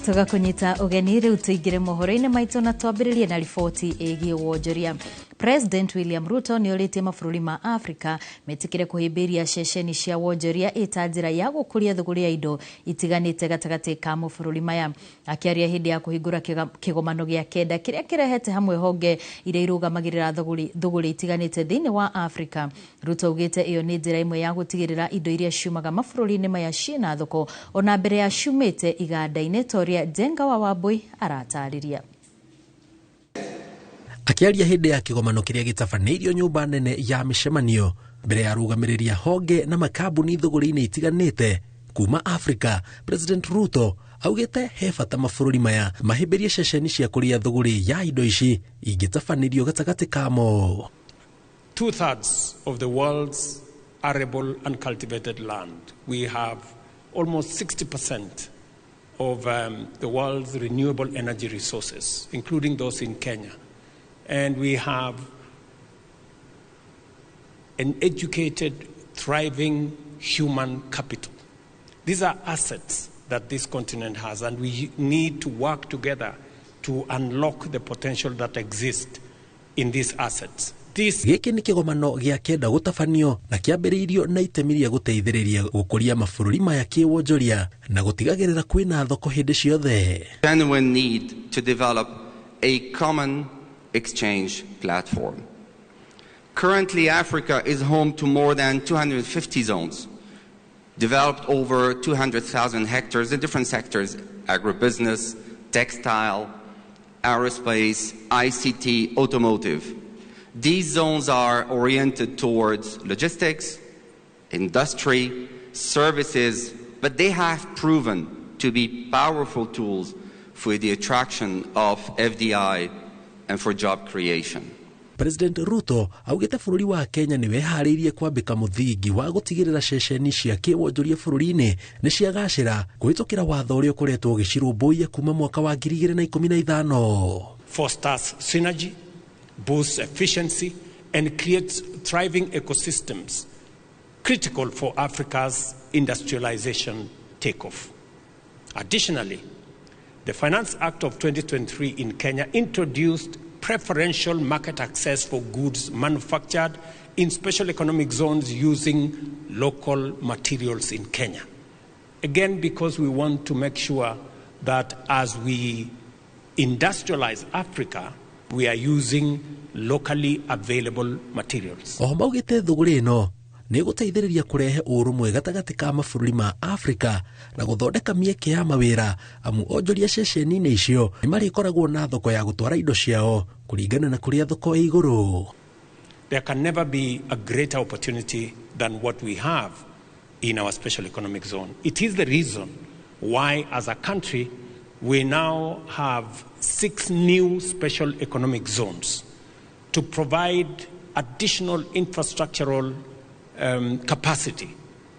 Toga kunyita ugeni riu tuigire mohoro-ini maitu na twambiririe na riboti igi wonjoria. President William Ruto ni orite mabũrũri ma Africa metikire kuhimbiria ceceni cia wonjoria ita njira ya gukuria thogori ya indo itiganite gatagati ka mabũrũri maya. Akiaria hindi ya kuhingura kigomano gia kenda kiria kirehete hamwe honge iria irugamagirira thogori itiganite thiini wa Africa. Ruto ugite iyo ni njira imwe ya gutigirira indo iria ciumaga mabũrũri-ini maya ciina thoko ona mbere ya ciumite iganda-ini. Toria Jenga wa Wambui aratariria. Akiaria hindi ya kigomano kiria gitafaneirio nyumba nene ya micemanio mbere ya rugamiriria honge na makambuni thogori-ini itiganite kuma Africa, President Ruto augite he bata mabũrũri maya mahimbirie ceceni cia kuria thogori ya indo ici ingitafaneirio gatagati kamo. 2/3 of the world's arable and cultivated land. We have almost 60% of the world's renewable energy resources, including those in Kenya. And we have an educated, thriving human capital. These are assets that this continent has, and we need to work together to unlock the potential that exists in these assets. Giki ni kigomano gia kenda gutafanio na kiambiriirio na itemi ria guteithiriria gukuria mabũrũri maya kiwonjoria na gutigagirira kwina thoko hindi ciothe. Genuine need to develop a common exchange platform. Currently, Africa is home to more than 250 zones, developed over 200,000 hectares in different sectors: agribusiness, textile, aerospace, ICT, automotive. These zones are oriented towards logistics, industry, services, but they have proven to be powerful tools for the attraction of FDI and for job creation. President Ruto augite bũrũri wa Kenya ni wehariirie kwambika muthingi wa gutigirira ceceni cia kiwonjoria bũrũri-ini ni ciagacira kuhitukira watho uria ukoretwo ugicirumbuia kuma mwaka wa 2015. Fosters synergy, boosts efficiency, and creates thriving ecosystems critical for Africa's industrialization takeoff. Additionally, the Finance Act of 2023 in Kenya introduced preferential market access for goods manufactured in special economic zones using local materials in Kenya. Again, because we want to make sure that as we industrialize Africa, we are using locally available materials. Maugite thogori ino ni guteithiriria kurehe urumwe gatagati ka mabũrũri ma Africa na guthondeka mieke ya mawira amu onjoria ceceni-ini icio ni marikoragwo na thoko ya gutwara indo ciao kuringana na kuria thoko ya iguru. There can never be a greater opportunity than what we have in our special economic zone. It is the reason why, as a country, we now have 6 new special economic zones to provide additional infrastructural capacity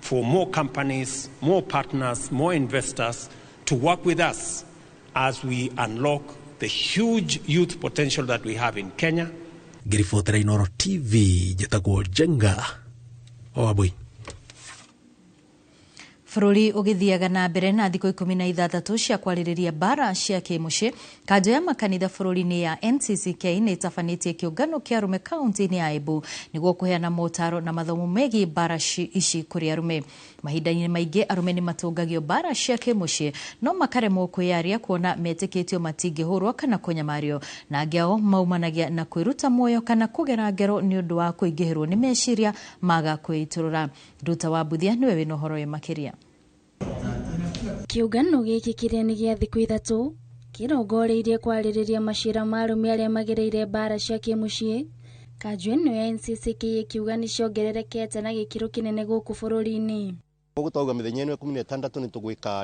for more companies, more partners, more investors to work with us as we unlock the huge youth potential that we have in Kenya. Girifotera Inoro TV, Jetago Jenga, Wambui. Bũrũri ũgĩthiaga na mbere na thikũ 16 cia kwarĩrĩria bara cia kĩmũciĩ. Kanjũ ya makanitha bũrũri-inĩ ya NCCK nĩ ĩtabanĩtie kĩũngano kĩa arũme kaunti-inĩ ya Embu nĩguo kũheana motaro na mathomo megiĩ bara ici kũrĩ arũme. Mahinda-inĩ maingĩ arũme nĩ matũngagio bara cia kĩmũciĩ no makaremwo kwĩyaria kuona metĩkĩtio matingĩhũrwo kana kũnyamario, na angĩ ao maumanagia na kwĩruta muoyo kana kũgera ngero nĩ ũndũ wa kũingĩhĩrwo nĩ meciria maga kwĩitũrũra. Ruta wa Mbuthia nĩwe wĩna ũhoro ũyũ makĩria. Kĩũngano gĩkĩ kĩrĩa nĩ gĩa thikũ 3 kĩrongoreirie kwarĩrĩria macira ma arũme arĩa magereire bara cia kĩmũciĩ. Kanjũ ĩno ya NCCK ĩkiuga nĩ ciongererekete na gĩkĩro kĩnene gũkũ bũrũri-inĩ. Gũtauga mĩthenya ĩno 16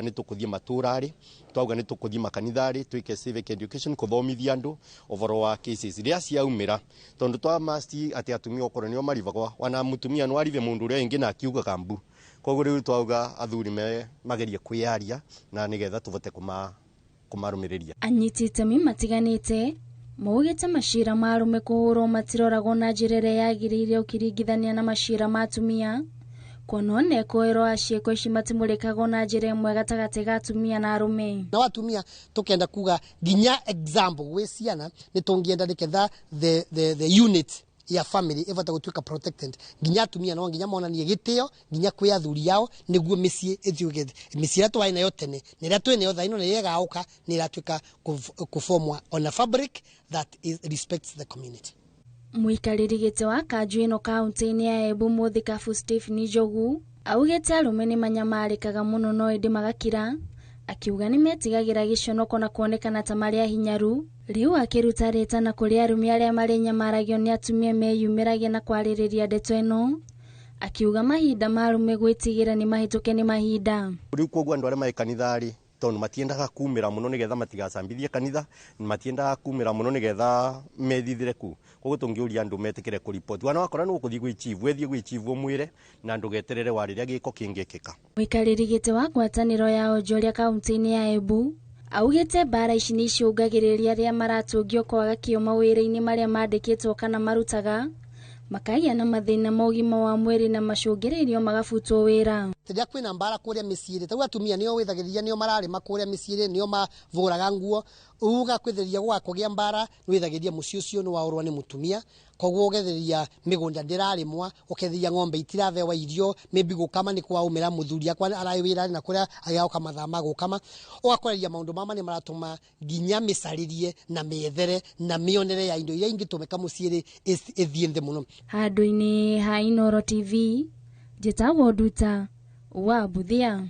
nĩ tũgwĩka matũra-rĩ, twauga nĩ tũkũthiĩ makanitha-rĩ, twĩke civic education, kũthomithia andũ ũhoro wa cases iria ciaumĩra, tondũ twa masti atĩ atumia okorwo nĩo marivagwo, wana mutumia no arive mũndũ ũrĩa ingĩ na akiugaga mbu. Koguo rĩu twauga athuri magerie kwĩyaria na nĩgetha tũvote kũmarũmĩrĩria. Anyiti itemi matiganĩte maugĩte macira ma arũme kũhũrwo matiroragwo na njĩra ĩrĩa yagĩrĩire ũkĩringithania na macira ma atumia, kuonone koero acieko ici matimurikago na njira imwe gatagati ga atumia na arume na watumia tukenda kuga ginya example we ciana ni tungienda niketha the unit ya family ivata gutuika protected ginya atumia no ginya monanie gitio ginya kwi athuri yao niguo micie ithiugete micie atu aina yote ni ria twene yothe ino ni yegauka ni ratuika kuformwa on a fabric that respects the community. Muikariri gite wa kanju ino kaunti-ini ya Embu Muthikabu Stephen Njogu augete arume ni manyamarikaga muno no indi magakira, akiuga ni metigagira giconoko na kuonekana ta maria hinyaru. Riu akiruta retana kuri arume aria mari nyamaragio ni atumia meyumiragia na kwaririria ndeto ino, akiuga mahinda marume gwitigira ni mahituke ni mahinda. Riu koguo andu aria mai kanithari tondu matiendaga kumira muno nigetha matigacambithie kanitha, matiendaga kumira muno nigetha methithire ku. Koguo tungiuria andu metikire ku report wana wakora no kuthii gwi chief wethie gwi chief umwire na andu geterere wariria giko kingikika. Muikariri gite wa ngwataniro ya onjoria kaunti-ini ya Embu augite bara ici ni ciungagiriria aria maratungio kwaga kio mawira-ini maria mandikitwo kana marutaga, makagia na mathina ma ugima wa mwiri na macungiririo magafutwo wira. Tidia kwina mbara kuria miciiri tagu atumia nio withagiriria nio marari makuria miciiri nio mavuraga nguo uga kwitheria gwa kugia mbara withagiriria mucio cio no waurwa ni mutumia koguo getheria migunda ndirarimwa uketheria ng'ombe itirathewa irio maybe gukama ni kwa umira muthuri akwa araiwira na kuria agauka mathama gukama ugakoreria maundu mama ni maratuma ginya misaririe na methere na mionere ya indo iria ingitumika muciiri ethiende muno. Handu-ini ha Inooro TV njitagwo Nduta wa Buthia.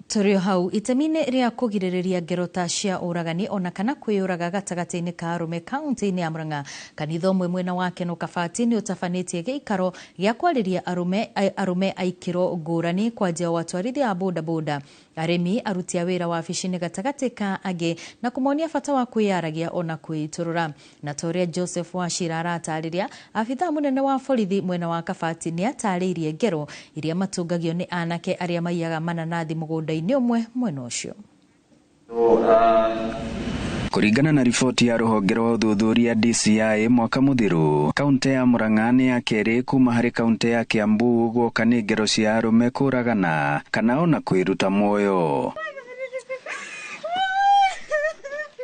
Turio hau itemine ria kugiririria ngero ta cia uragani ona kana kwiyuraga gatagati-ini ka arume kaunti-ini ya Murang'a, kanitha umwe mwena wake no Kabati ni utabanitie giikaro gia kwariria arume aikiro ngurani kwa njia watwarithia boda boda, arimi aruti a wira wa wabici-ini gatagati ka age na kumonia bata wa kwiyaragia ona kwiturura. Na toria Joseph Wachira aratariria abitha munene wa borithi mwena wa Kabati ni atariirie ngero iria matungagio ni anake aria maiyaga mananathi mugunda ni umwe mwena ucio. Kuringana na riboti ya ruhonge rwa uthuthuria DCI mwaka muthiru, kaunti ya Murang'a ni ya keri kuma hari kaunti ya Kiambu guoka ni ngero cia arume kuragana kana ona kwiruta muoyo.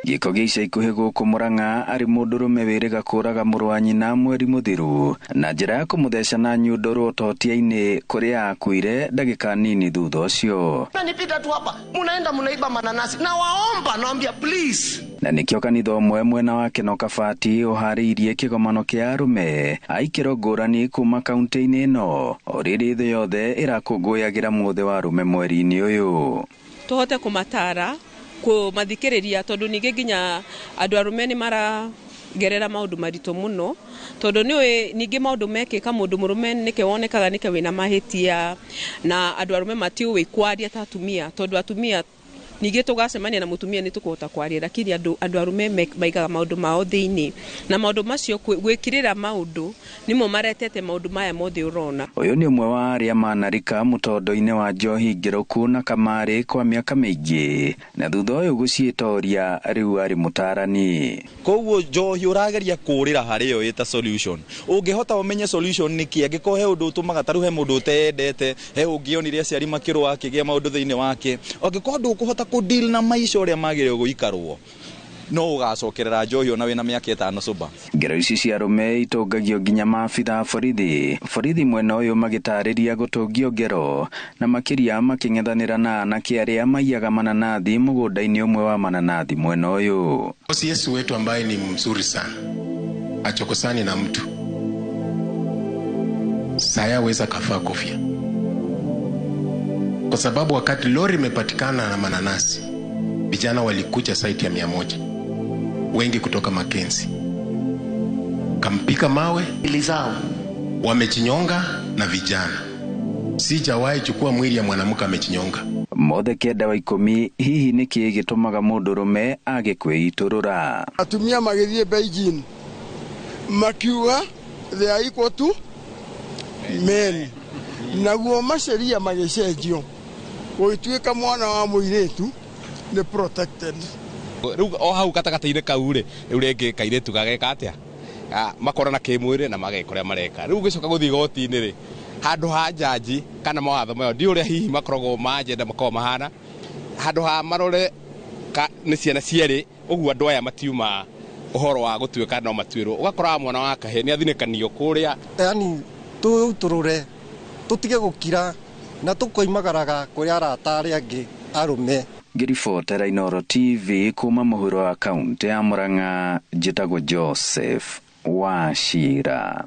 Giko gica ikuhi guku Murang'a ari mundurume wiriga kuraga muru wa nyina mweri muthiru na njira ya kumutheca na nyundo utotia-ini kuria akuire ndagika nini thutha ucio. Nanipita tu hapa munaenda munaiba mananasi na waomba naambia please. Na nikio kanitha umwe mwena wake no Kabati uhariirie kigomano kia arume aikiro ngurani kuma kaunti-ini ino oriri thu yothe irakunguyagira muthe wa arume mweri-ini uyu. Tuhote kumatara kumathikiriria tondu ningi ginya andu arume ni maragerera maundu marito muno tondu ni ningi maundu mekika mundu murume nike wonekaga nike wina mahitia na andu arume matiuwi kwaria ta atumia tondu atumia ningi tugacemania na mutumia ni tukuhota kwaria lakini andu arume maigaga maundu mao thiini na maundu macio gwikirira maundu nimo maretete maundu maya mothe urona. Uyu ni umwe wa aria manarika mutondo-ini wa njohi ngiruku na kamari kwa miaka mingi na thutha uyu guciitoria riu ari mutarani. Koguo njohi urageria kurira hari yo ita solution ungihota umenye solution ni ki angikohe undu utumaga taru he mundu utendete he ungionire aciari makirwa akigia maundu thiini wake angikohe ndu ukuhota ku deal na maisha uria magire guikarwo no ugacokerera njohi ona wina miaka 5 suba. Ngero ici cia arume itungagio nginya maabitha borithi mwena uyu magitariria gutungio ngero na makiria making'ethanira na anake aria maiyaga mananathi mugunda-ini umwe wa mananathi mwena uyu. Yesu wetu ambaye ni mzuri sana achokosani na mtu saya weza kafaa kofia kwa sababu wakati lori imepatikana na mananasi vijana walikuja site ya 100 wengi kutoka Makenzi kampika mawe ilizao wamechinyonga na vijana. Sijawahi chukua mwili ya mwanamke amechinyonga. Mothe kenda wa 10 hihi niki gitumaga mundurume age kwiturura. Atumia magithie Beijing makiuga they are equal to men naguo maceria magicenjio gwituika mwana wa muiretu ni protected. Riu o hau gatagata-ini kau ri riu ringi kairetu gageka atia makorana kimwire na mageka uria mareka riu gicoka guthii goti-ini ri handu ha jaji kana mawatho mayo ndi uria hihi makoragwo majenda makorwo mahana handu ha marore ni ciana cieri uguo andu aya matiuma uhoro wa gutuika no matuirwo ugakora mwana wa kahe ni athinikanio kuria yani turure tutige gukira na tukoimagaraga kuria aratari angi arume. Ngiribotera Inooro TV kuma muhuro wa kaunti ya Murang'a, njitagwo Joseph Wachira.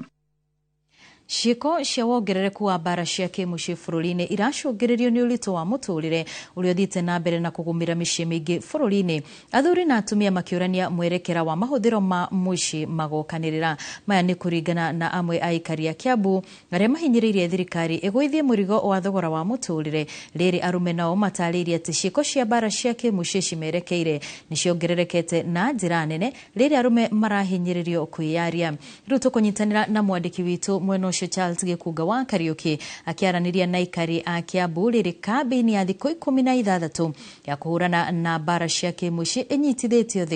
Ciiko cia wongerereku wa mbara cia kimucii bururi-ini iracũngĩrĩrio nĩ ũritũ wa mũtũrĩre ũrĩa ũthiĩte na mbere na kũgũmĩra mĩciĩ mĩingĩ bururi-ini. Athuri na atumia makĩũrania mwerekera wa mahũthĩro ma mũciĩ magokanĩrĩra. Maya nĩ kũringana na amwe a aikari a Kiambu arĩa mahinyĩrĩirie thirikari ĩgũithie mũrigo wa thogora wa mũtũrĩre. Rĩrĩ arume nao matarĩirie atĩ ciiko cia mbara cia kimucii cimerekeire nĩ ciongererekete na njĩra nene rĩrĩ arume marahinyĩrĩrio kwĩyaria. Rĩu tũkũnyitanĩra na mwandĩki witũ mwena Charles Gĩkunga wa Kariuki akiaraniria na aikari a Kiambu rĩrĩ kambĩini ya thikũ 16 ya kũhũrana na mbara cia kĩmũciĩ ĩnyitithĩtio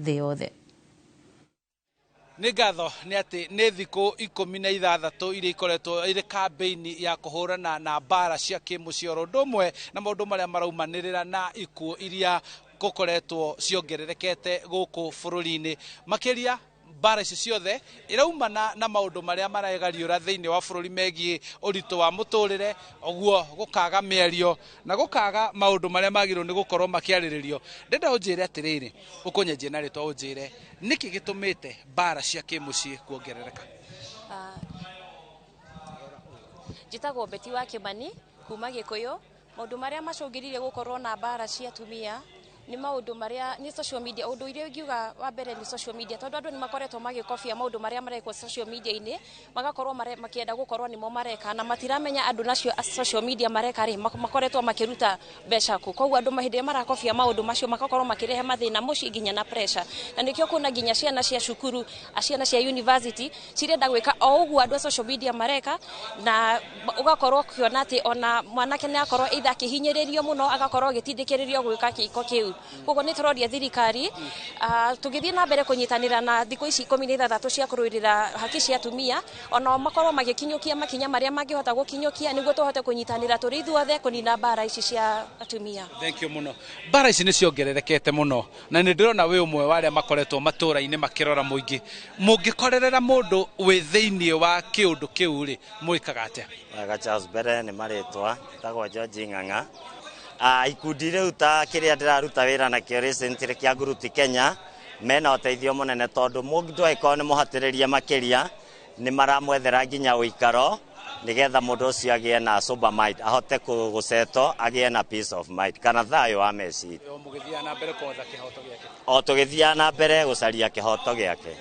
thĩ yothe. Nĩ ngatho nĩ atĩ nĩ thikũ 16 iria ikoretwo irĩ kambĩini ya kũhũrana na mbara cia kĩmũciĩ oro ũndũ ũmwe na maũndũ marĩa maraumanĩrĩra na ikuũ iria gũkoretwo ciongererekete gũkũ bũrũri-inĩ. Makĩria mbara ici ciothe iraumana na maundu maria maregariura thiini wa bururi megie ũritũ wa mũtũrĩre, ũguo gũkaga mĩario na gũkaga maundu maria magĩrĩirwo nĩ gũkorwo makĩarĩrĩrio. Ndenda ũnjĩre atĩrĩrĩ, ũkũnyenjia na rĩtwa ũnjĩre nĩkĩ gĩtũmĩte mbara cia kĩmũciĩ kuongerereka? Njĩtagwo Beti wa Kĩmani kuma Gĩkũyũ. Maundu maria macũngĩrĩirie gũkorwo na mbara cia atumia ni maundu maria ni social media. Undu iria ngiuga wa mbere ni social media, tondu andu ni makoretwo magikofia maundu maria marekwo social media ini, magakorwo makienda gukorwo nimo mareka na matiramenya andu nacio social media mareka ri makoretwo makiruta mbeca ku. Koguo andu mahinde marakofia maundu macio makakorwo makirehe mathina muci nginya na pressure, na nikio kuna nginya ciana cia cukuru, ciana cia university cirenda gwika o uguo andu social media mareka, na ugakorwo kiona ati ona mwanake ni akorwo either kihinyiririo muno agakorwo gitindikiririo gwika kiko kiu. Koguo ni turoria thirikari tugithie na mbere kunyitanira na thikũ ici 16 cia kũrũĩrĩra haki cia atumia, ona makorwo magikinyukia makinya maria mangihota gukinyukia niguo tuhote kunyitanira turi ithuothe kunina mbara ici cia atumia. Thank you muno. Mbara ici ni ciongererekete muno na ni ndirona wi umwe wa aria makoretwo matũra-inĩ makirora muingi. Mungikorerera mundu wi thiini wa kiundu kiu ri mwikaga atia? Charles Bere ni maritwa tagwo George Ng'ang'a. Ikundi riu ta kiria ndiraruta wira na kio recently kia Nguruti Kenya mena uteithio munene tondu mundu aiko ni muhatiriria makiria ni maramwethera nginya uikaro nigetha mundu ucio agie na sober mind, ahote guceto agie na peace of mind kana thayo wa meciria. Mugithia na mbere kwotha kihoto giake. O tugithia na mbere gucaria kihoto giake.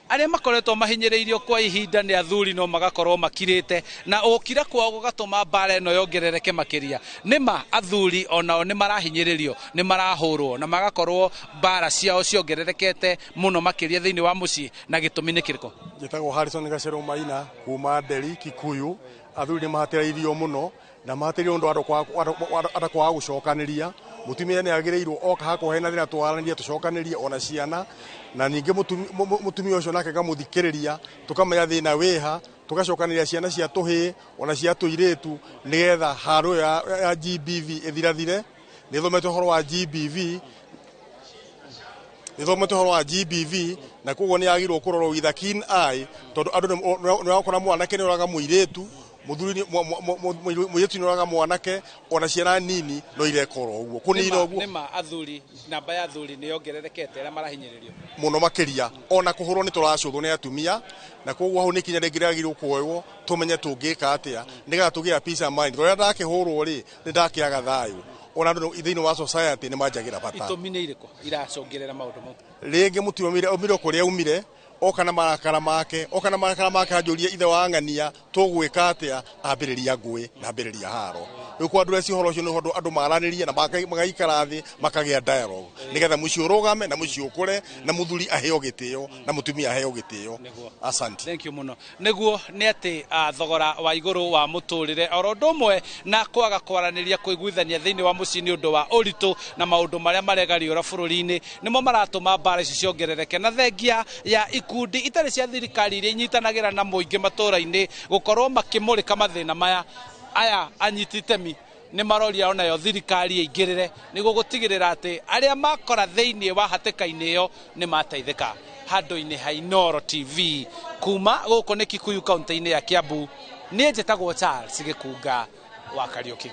Aria makoretwo mahinyĩrĩirio kwa ihinda ni athuri no magakorwo makirĩte na ũkira kwao gũgatũma mbara ĩno yongerereke makĩria. Nĩma athuri onao ni marahinyĩrĩrio, ni marahũrwo na magakorwo mbara ciao ciongererekete muno makĩria thĩinĩ wa mũciĩ, na gĩtũmi nĩ kĩrĩkũ? Njĩtagwo Harrison Gacero Maina kuma Nderi Kikuyu. Athuri ni mahatĩrĩirio muno na mahatĩrĩirio ũndũ andũ kwaga gũcokanĩria. Mutumia ni agĩrĩirwo oka hakwo hena thina twaranĩrie tucokanĩrie ona ciana, na ningĩ mutumia ũcio nake ngamuthikĩrĩria tukamenya thina wĩha, tugacokanĩria ciana cia tuhĩ ona cia tuirĩtu nigetha haro ya GBV ĩthirathire. Nĩthomete ũhoro wa GBV na koguo ni agĩrĩirwo kũrorwo with a keen eye, tondu andu nĩ wakora mwanake nĩ oraga mũirĩtu, mũirĩtu nĩ oraga mwanake, ona ciana nini no irekorwo ũguo kunina ũguo. Nĩma athuri namba ya athuri nĩ yongererekete arĩa marahinyĩrĩrio muno makĩria, ona kũhũrwo nĩ tũracũthwo nĩ atumia, na koguo hau nĩ kinya rĩngĩ kuoywo tumenye tũngĩka atĩa nĩgetha tũgĩa peace of mind. Rĩrĩa ndakĩhũrwo rĩ nĩ ndakĩaga thayũ, ona andũ thĩinĩ wa society nĩ manjagĩra bata. Itũmi nĩ irĩkũ iracongerera maũndũ mau? Rĩngĩ mũtumia umire kũrĩa umire, oka na marakara make anjũrie ithe wa ng'ania tũgwĩka atĩa, ambĩrĩria ngũĩ na ambĩrĩria haro. Uko address horo cio no andu maranirie na magaikara thi makagia dialogue nigetha muci urugame na muci ukure na muthuri aheo gitio na mutumia aheo gitio. Asante. Thank you muno. Neguo ni ati thogora wa iguru wa muturire oro ndomwe na kwaga kwaraniria kuiguithania thiini wa muci ni undu wa uritu na maundu maria maregariura bururi-ini nimo maratuma mbara ici ciongerereke na thengia ya ikundi itari cia thirikari iria inyitanagira na muingi matura-ini gukorwo makimurika mathina maya aya anyititemi ni maroria onayo thirikari igirire niguo gutigirira ati aria makora thiini wa hateka-ini iyo ni mateithika. Handu-ini ha Inooro TV kuma guku ni Kikuyu kaunti-ini ya Kiambu ni njitagwo Charles Gikunga wa Kariuki.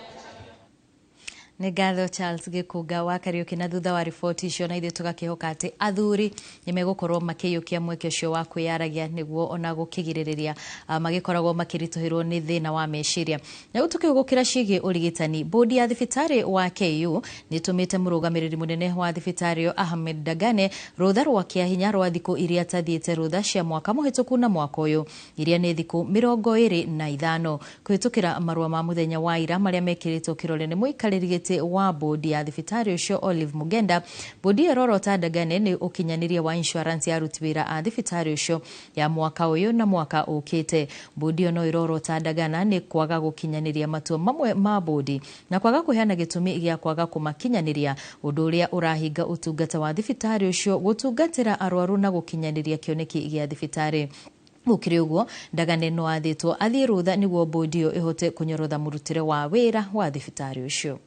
Nĩ ngatho Charles Gikunga wa Kariuki, na thutha wa riboti icio na ithuĩ tũgakĩhoka atĩ athuri nĩ megũkorwo makĩiyũkia mweke ũcio wa kwĩyaragia nĩguo ona gũkĩgirĩrĩria magĩkoragwo makĩritũhĩrwo nĩ thĩna wa meciria. Na tũkĩgũkĩra ciĩgiĩ ũrigitani, bodi ya thibitarĩ wa KU nĩ ĩtũmĩte mũrũgamĩrĩri mũnene wa thibitarĩ ĩyo Ahmed Dagane rũtha rwa kĩahinya rwa thikũ iria tathiĩte rũtha cia mwaka mũhĩtũku na mwaka ũyũ iria nĩ thikũ 25 kũhĩtũkĩra marũa ma mũthenya wa ira marĩa mekĩrĩtwo kĩrore nĩ mũikarĩri gĩtĩ wa bodi ya thibitarĩ ũcio Olive Mugenda. Bodi ĩrorota Dagane nĩ ũkinyanĩria wa insurance ya aruti wĩra a thibitarĩ ũcio ya mwaka ũyũ na mwaka ũkĩte. Bodi ĩyo no ĩrorota Dagana nĩ kwaga gũkinyanĩria matua mamwe ma bodi na kwaga kũheana gĩtũmi gĩa kwaga kũmakinyanĩria, ũndũ ũrĩa ũrahinga ũtungata wa thibitarĩ ũcio gũtungatĩra arwaru na gũkinyanĩria kĩoneki gĩa thibitarĩ. Gũkĩrĩ ũguo, Dagane no athĩtwo athiĩ rũtha nĩguo bodi ĩyo ĩhote kũnyorotha mũrutĩre wa wĩra wa thibitarĩ ũcio.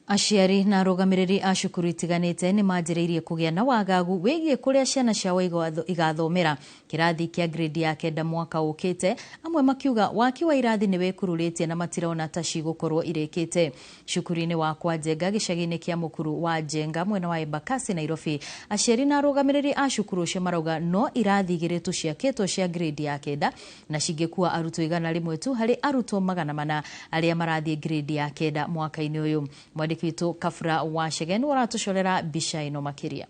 Aciari na arũgamĩrĩri a cukuru itiganĩte nĩ manjĩrĩirie kũgĩa na wagagu wĩgiĩ kũrĩa ciana ciao igathomera kĩrathi kĩa grade ya 9 mwaka ũkĩte, amwe makiuga waki wa irathi nĩ wĩkururĩtie na matirona ta cigũkorwo irĩkĩte. Cukuru-inĩ wa Kwa Njenga gĩcagi-inĩ kĩa mũkuru wa Njenga mwena wa Embakasi Nairobi, aciari na arũgamĩrĩri a cukuru ũcio marauga no irathi igĩrĩ tu ciakĩtwo cia grade ya 9 na cingĩkua arutwo 100 tu harĩ arutwo 400 arĩa marathiĩ grade ya 9 mwaka-inĩ ũyũ. Mwandĩki witũ Kafura wa Shegen waratucorera mbica ĩno makĩria.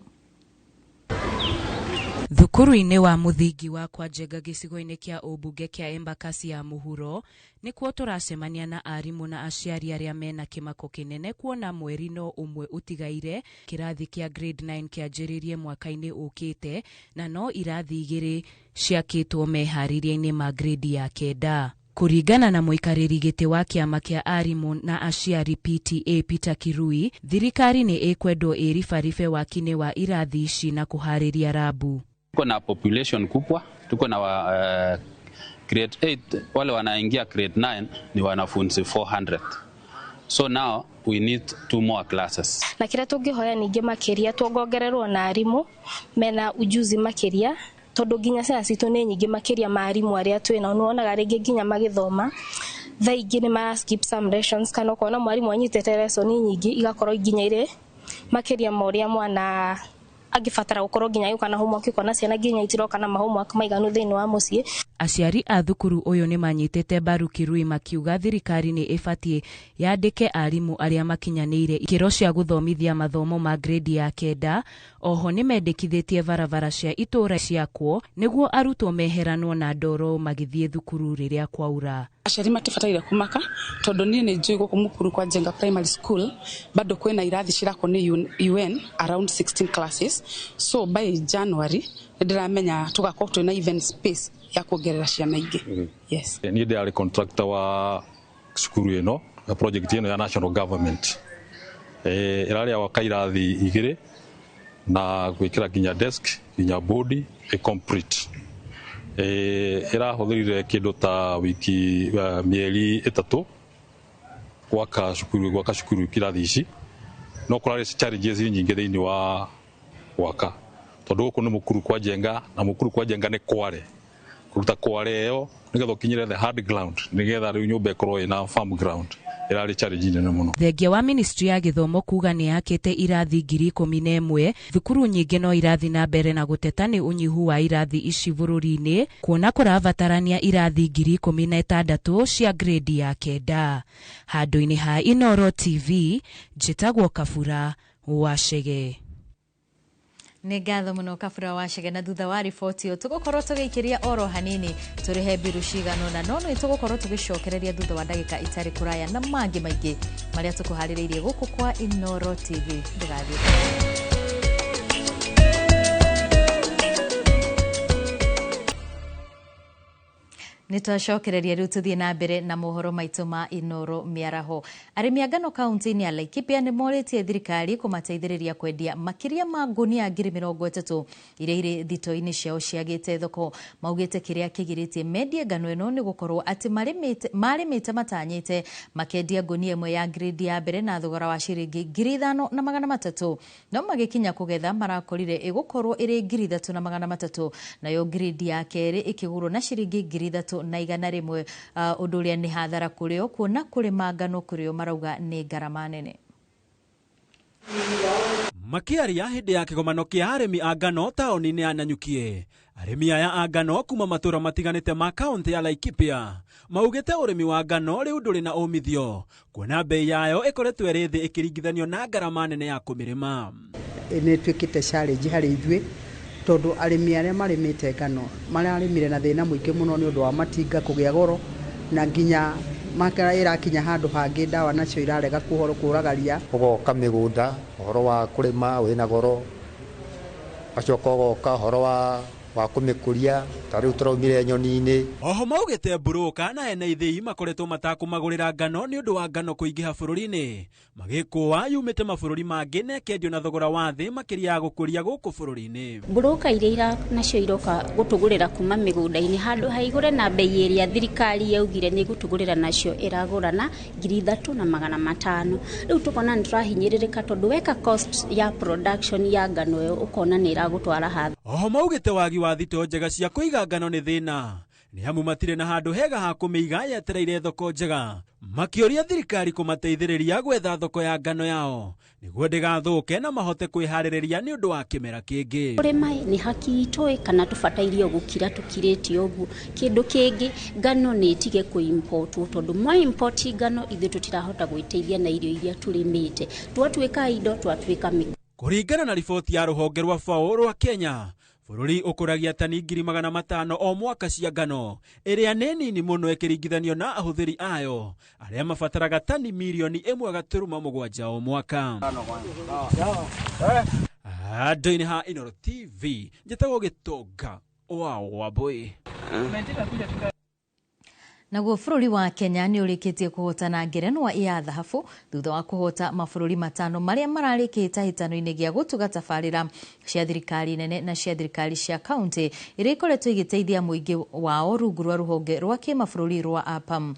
Thukuru-inĩ wa mũthingi wa Kwa Njenga gĩcigo-inĩ kĩa ũmbunge kĩa Embakasi ya mũhuro nĩkuo tũracemania na arimũ na aciari arĩa mena kĩmako kĩnene kuona mweri no ũmwe ũtigaire kĩrathi kĩa grade 9 kĩanjĩrĩrie mwaka-inĩ ũkĩte na no irathi igĩrĩ ciakĩtwo meharĩria-inĩ ma grade ya 9. Kũringana na mũikarĩri gĩtĩ wa kĩama kĩa arimũ na aciari PTA Peter Kirui, thirikari nĩ ĩkwendwo ĩribaribe waki-inĩ wa irathi ici na kũharĩria rabu. Tuko na population kubwa, tuko na grade 8, wale wanaingia grade 9 ni wanafunzi 400. So now we need 2 more classes. Na kĩrĩa tũngĩhoya ningĩ makĩria tuongererwo na arimũ mena ujuzi makĩria, tondu nginya ciana citũ nĩ nyingĩ makĩria ma arimũ arĩa twĩna, nĩwonaga rĩngĩ nginya magĩthoma thaa ingĩ nĩ ma skip some lessons kana ũkona mwarimũ anyitĩte lesson nyingĩ igakorwo nginya irĩ makĩria ma ũrĩa mwana angĩbatara gũkorwo nginya yuka na homework, ũkona ciana nginya itiroka na homework maiganu thĩinĩ wa mũciĩ. Aciari a thukuru ũyũ nĩ manyitĩte mbaru Kirui makiuga thirikari nĩ ĩbatiĩ yandĩke arimũ arĩa makinyanĩire ikĩro cia gũthomithia mathomo ma grade ya 9. Oho nĩ mendekithĩtie barabara cia itũũra ciakwo nĩguo arutwo meheranwo na ndoro magĩthiĩ thukuru rĩrĩa kwaura. Aciari matibataire kumaka tondu niĩ nĩ njũĩ gũkũ mũkuru Kwa Njenga Primary School bado kwĩna irathi cirakwo nĩ UN around 16 classes. So by January ndiramenya tugakorwo twĩna even space ya kuongerera ciana ingĩ. Yes. Niĩ ndĩarĩ contractor wa cukuru ĩno ya project ĩno ya national government. Ĩrarĩ ya waka irathi igĩrĩ na gwĩkĩra nginya desk nginya body complete. Ĩrahũthĩrire kĩndũ ta wiki mĩeri 3 gwaka cukuru kirathi ici, no kũrarĩ challenges nyingĩ thĩinĩ wa gwaka tondu gũkũ nĩ mũkuru Kwa Njenga na mũkuru Kwa Njenga nĩ Kware. Kũruta Kware ĩyo nĩgetha ũkinyĩre the hard ground nĩgetha rĩu nyũmba ĩkorwo ĩna firm ground irarĩ challenge nene mũno. Thengia wa Ministry ya Gĩthomo kuga nĩ yakĩte irathi 11,000, thukuru nyingĩ no irathi na mbere na gũteta nĩ ũnyihu wa irathi ici bũrũri-inĩ, kuona kũrabatarania irathi 16,000 cia grade ya 9. Handũ-inĩ ha Inooro TV, njĩtagwo Kabura Wachege. Nĩ ngatho mũno Kabura Wachege, na thutha wa riboti ĩyo tũgũkorwo tũgĩikĩria oro hanini tũrĩhe mbiru cigano na no nĩ tũgũkorwo tũgĩcokereria thutha wa ndagĩka itarĩ kũraya na mangĩ maingĩ marĩa tũkũharĩrĩirie gũkũ kwa Inooro TV. Ndũgathiĩ. Nitwacokereria riu tuthie na mbere na mohoro maitũ ma Inooro miaraho. Arĩmi a ngano kaunti-inĩ ya Laikipia nĩ morĩtie thirikari kũmateithĩrĩria kwendia makĩria ma ngunia 30,000 iria irĩ thito-inĩ ciao ciagĩte thoko. Maugĩte kĩrĩa kĩgirĩtie mendie ngano ĩno nĩ gũkorwo atĩ marĩmĩte matanyĩte makendia ngunia ĩmwe ya grade ya mbere na thogora wa ciringi 5,300, no magĩkinya kũgetha marakorire ĩgũkorwo ĩrĩ 3,300, nayo grade ya kerĩ ĩkĩgũrwo na ciringi 3,100 ũndũ ũrĩa nĩ hathara kũrĩ o, kuona kũrĩma ngano kũrĩ o marauga nĩ ngarama nene. Makĩaria hĩndĩ ya kĩgomano kĩa arĩmi a ngano taũni-inĩ ya Nanyuki, arĩmi aya a ngano kuma matũra matiganĩte ma kaunti ya Laikipia maugĩte ũrĩmi wa ngano rĩu ndũrĩ na umithio, kuona bei yayo ĩkoretwo ĩrĩ thĩ ĩkĩringithanio na ngarama nene ya kũmĩrĩma. Nĩ twĩkĩte challenge harĩ ithuĩ, tondũ arĩmi arĩa marĩmĩte ngano mararĩmire na thĩna mũingĩ mũno nĩ ũndũ wa matinga kũgĩa goro, na nginya makara ĩrakinya handũ hangĩ ndawa nacio irarega kũũraga ria. Ũgoka mĩgũnda ũhoro wa kũrĩma wĩna goro, acoka ũgoka ũhoro wa kũmĩkũria, ta rĩu tũraumire nyoni-inĩ. Oho maugĩte mburoka na ene ithĩi makoretwo matakũmagũrĩra ngano nĩ ũndũ wa ngano kũingĩha bũrũri-inĩ, magĩkũa yumĩte mabũrũri mangĩ na ĩkendio na thogora wa thĩ makĩria ya gũkũria gũkũ bũrũri-inĩ. Mburoka iria nacio iroka gũtũgũrĩra kuma mĩgũnda-inĩ handũ haigũre na bei ĩrĩa thirikari yaugire nĩ gũtũgũrĩra nacio ĩragũrana 3,500. Rĩu tũkona nĩ tũrahinyĩrĩrĩka tondũ weka cost ya production ya ngano ĩyo ũkona nĩ ĩragũtwara hathara. Oho maugĩte wagi wa thito njega cia kũiga ngano nĩ thĩna, nĩ amu matirĩ na handũ hega ha kũmĩiga yetereire thoko njega, makĩoria thirikari kũmateithĩrĩria gwetha thoko ya ngano yao nĩguo ndĩgathũke na mahote kwĩharĩrĩria nĩ ũndũ wa kĩmera kĩngĩ. Ũrĩma nĩ haki itũĩ kana tũbatairio gũkira tũkirĩtie ũguo. Kĩndũ kĩngĩ ngano nĩ ĩtige kũ-import, tondũ mwa import ngano ithuĩ tũtirahota gwĩteithia na irio iria tũrĩmĩte, twatuĩka indo twatuĩka mĩgũnda. Kũringana na riboti ya rũhonge rwa FAO rwa Kenya, bũrũri ũkũragia tani 500,000 o mwaka cia ngano, ĩrĩa nĩ nini mũno ĩkĩringithanio na ahũthĩri ayo arĩa mabataraga tani 1.7 o mwaka. Handũ-inĩ ha Inooro TV, njĩtagwo Gĩtonga wa Wambũi. Naguo bũrũri wa Kenya nĩ ũrĩkĩtie kũhotana ngerenwa ya thahabu thutha wa kũhota mabũrũri 5 marĩa mararĩkĩte kĩhĩtano-inĩ gĩa gũtuga tabarĩra cia thirikari nene na cia thirikari cia kaunti iria ikoretwo igĩteithia mũingĩ wao rungu rwa rũhonge rwa kĩmabũrũri rwa APAM.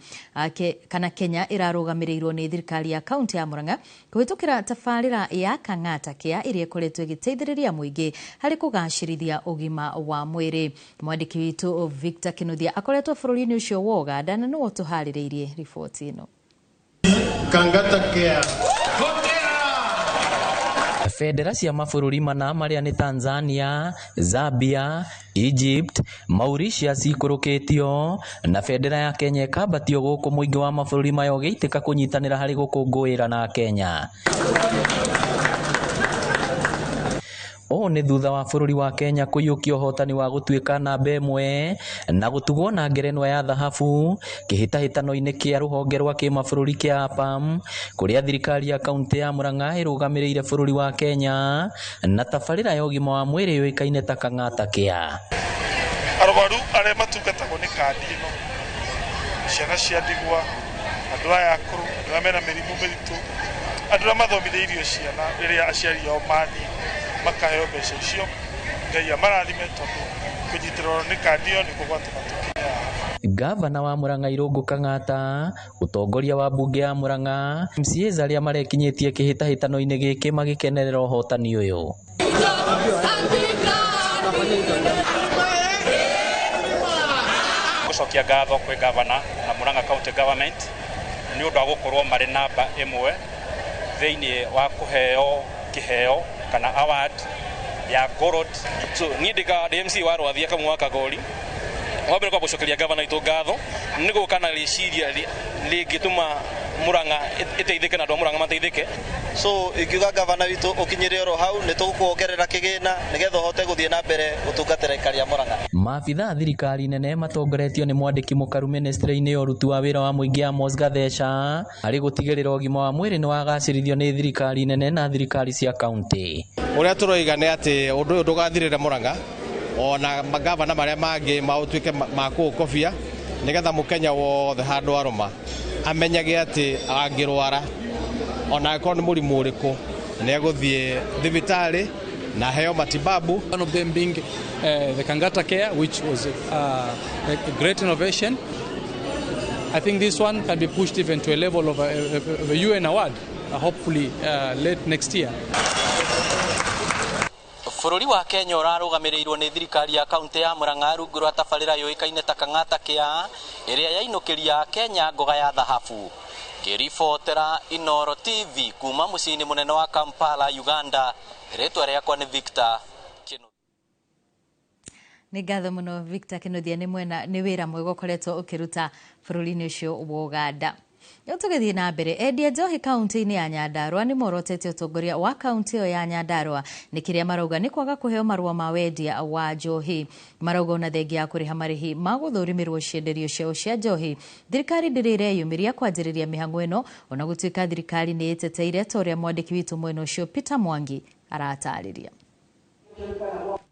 Kana Kenya ĩrarũgamĩrĩirwo nĩ thirikari ya kaunti ya Murang'a kũhĩtũkĩra tabarĩra ya Kang'ata Care iria ikoretwo igĩteithĩrĩria mũingĩ harĩ kũgacĩrithia ũgima wa mwĩrĩ. Mwandĩki witũ Victor Kinuthia akoretwo bũrũri-inĩ ũcio woga na nĩ tũharĩrĩirie riboti ĩno. Kang'ata Care. Federa cia mabũrũri mana marĩa nĩ Tanzania, Zambia, Egypt, Mauritius ikũrũkĩtio na federa ya Kenya ĩkambatio gũkũ mũingĩ wa mabũrũri mayo gĩitĩka kũnyitanĩra harĩ gũkũngũĩra na Kenya. O nĩ thutha wa bũrũri wa Kenya kũiyũkia ũhotani wa gũtuĩka namba 1 na gũtugwo na ngerenwa ya thahabu kĩhĩtahĩtano-inĩ kĩa rũhonge rwa kĩmabũrũri kĩa APAM, kũrĩa thirikari ya kaunti ya Murang'a ĩrũgamĩrĩire bũrũri wa Kenya na tabarĩra ya ũgima wa mwĩrĩ yũĩkaine ta Kang'ata Care. Arwaru arĩa matungatagwo nĩ kandi ĩno, ciana cia ndigwa, andũ aya akũrũ, andũ arĩa mena mĩrimũ mĩritũ, andũ arĩa mathomithĩirio ciana rĩrĩa aciari ao mathiĩ makaheo mbeca icio, Ngai amarathime tondũ kũnyitĩrĩrwo nĩ kandi ĩyo nĩkuo gwatũma tũkinya. Gavana wa Murang'a Irũngũ Kang'ata, ũtongoria wa mbunge ya Murang'a, MCAs arĩa marekinyĩtie kĩhĩtahĩtano-inĩ gĩkĩ magĩkenerera ũhotani ũyũ. Gũcokia ngatho kwĩ gavana na Murang'a County Government nĩ ũndũ wa gũkorwo marĩ namba ĩmwe thĩinĩ wa kũheo kĩheo kana award ya gold. So niĩ ndĩka DMC wa Rwathia kamwe wa Kagori, wambere kwa gũcokeria gavana witũ ngatho nĩ gũkana rĩciria rĩngĩtũma Murang'a ĩteithĩke na andũ a Murang'a mateithĩke. So ingiuga gavana witũ ũkinyĩre oro hau nĩ tũkuongerera kĩgĩna nĩgetha ũhote gũthiĩ na mbere gũtungatĩra aikari a Murang'a. Maabitha thirikari nene matongoretio nĩ mwandĩki mũkaru ministry-inĩ ya ũruti wa wĩra wa mũingĩ Amos Gatheca arĩ gũtigĩrĩra ũgima wa mwĩrĩ nĩ wagacĩrithio nĩ thirikari nene na thirikari cia kaunti. Ũrĩa tũroiga nĩ atĩ ũndũ ũyũ ndũgathirĩre Murang'a, ona magavana marĩa mangĩ maũtuĩke ma kũũkobia nĩgetha mũkenya wothe handũ arũma amenyage atĩ angĩrwara ona akorwo nĩ mũrimũ ũrĩkũ nĩ egũthiĩ thibitarĩ na heo matibabu. One of them being the Kangata Care, which was a great innovation. I think this one can be pushed even to a level of a UN award, hopefully late next year. Bũrũri wa Kenya ũrarũgamĩrĩirwo nĩ thirikari ya kaunti ya Murang'a rungu rwa tabarĩra yũĩkaine ta Kang'ata Care ĩrĩa yainũkĩria Kenya ngoga ya thahabu. Ngĩribotera Inooro TV kuma mũciĩ-inĩ mũnene wa Kampala, Uganda. Rĩtwa rĩakwa nĩ Victor Kĩnuthia. Nĩ ngatho mũno Victor Kĩnuthia, nĩ wĩra mwega ũkoretwo ũkĩruta bũrũri-inĩ ũcio wa Uganda. Tũgĩthiĩ na mbere, endia njohi kaunti-inĩ ya Nyandarua nĩ morotete ũtongoria wa kaunti ĩyo ya Nyandarua nĩ kĩrĩa marauga nĩ kwaga kũheo marũa ma wendia wa njohi. Marauga ona thengia ya kũrĩha marĩhi ma gũthũrimĩrwo cienderio ciao cia njohi, thirikari ndĩrĩreyumĩria kwanjĩrĩria mĩhang'o ĩno, ona gũtuĩka thirikari nĩ ĩteteire ta ũrĩa mwandĩki witũ mwena ũcio Peter Mwangi aratarĩria.